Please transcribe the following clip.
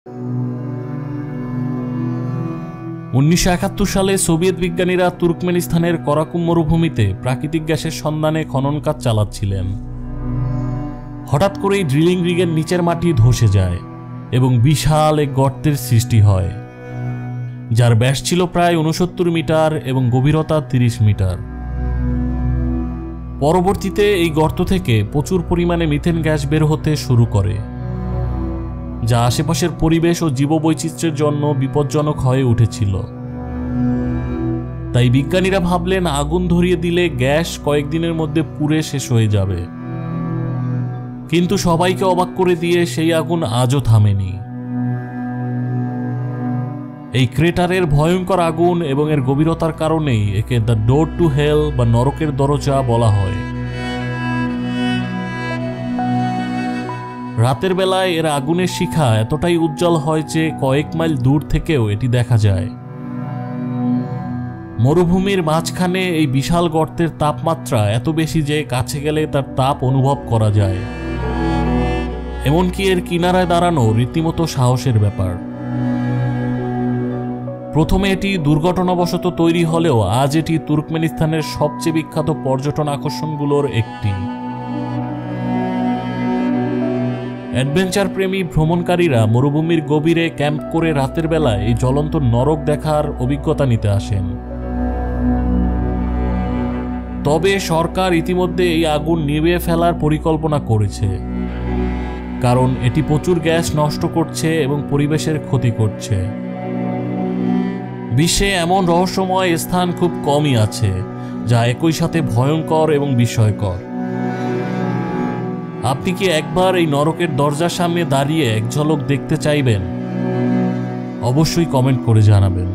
1971 সালে সোভিয়েত বিজ্ঞানীরা তুর্কমেনিস্তানের কারাকুম মরুভূমিতে প্রাকৃতিক গ্যাসের সন্ধানে খনন কাজ চালাচ্ছিলেন। হঠাৎ করেই ড্রিলিং রিগের নিচের মাটি ধসে যায় এবং বিশাল এক গর্তের সৃষ্টি হয়, যার ব্যাস ছিল প্রায় 69 মিটার এবং গভীরতা 30 মিটার। পরবর্তীতে এই গর্ত থেকে প্রচুর পরিমাণে মিথেন গ্যাস বের হতে শুরু করে, যা আশেপাশের পরিবেশ ও জীববৈচিত্র্যের জন্য বিপজ্জনক হয়ে উঠেছিল। তাই বিজ্ঞানীরা ভাবলেন আগুন ধরিয়ে দিলে গ্যাস কয়েকদিনের মধ্যে পুড়ে শেষ হয়ে যাবে। কিন্তু সবাইকে অবাক করে দিয়ে সেই আগুন আজও থামেনি। এই ক্রেটারের ভয়ঙ্কর আগুন এবং এর গভীরতার কারণেই একে দ্য ডোর টু হেল বা নরকের দরজা বলা হয়। রাতের বেলায় এর আগুনের শিখা এতটাই উজ্জ্বল হয় যে কয়েক মাইল দূর থেকেও এটি দেখা যায়। মরুভূমির মাঝখানে এই বিশাল গর্তের তাপমাত্রা এত বেশি যে কাছে গেলে তার তাপ অনুভব করা যায়। এমনকি এর কিনারায় দাঁড়ানো রীতিমতো সাহসের ব্যাপার। প্রথমে এটি দুর্ঘটনাবশত তৈরি হলেও আজ এটি তুর্কমেনিস্তানের সবচেয়ে বিখ্যাত পর্যটন আকর্ষণগুলোর একটি। অ্যাডভেঞ্চার প্রেমী ভ্রমণকারীরা মরুভূমির গভীরে ক্যাম্প করে রাতের বেলায় এই জ্বলন্ত নরক দেখার অভিজ্ঞতা নিতে আসেন। তবে সরকার ইতিমধ্যে এই আগুন নিভিয়ে ফেলার পরিকল্পনা করেছে, কারণ এটি প্রচুর গ্যাস নষ্ট করছে এবং পরিবেশের ক্ষতি করছে। বিশ্বে এমন রহস্যময় স্থান খুব কমই আছে যা একই সাথে ভয়ঙ্কর এবং বিস্ময়কর। আপনি কি একবার এই নরকের দরজার সামনে দাঁড়িয়ে এক ঝলক দেখতে চাইবেন? অবশ্যই কমেন্ট করে জানাবেন।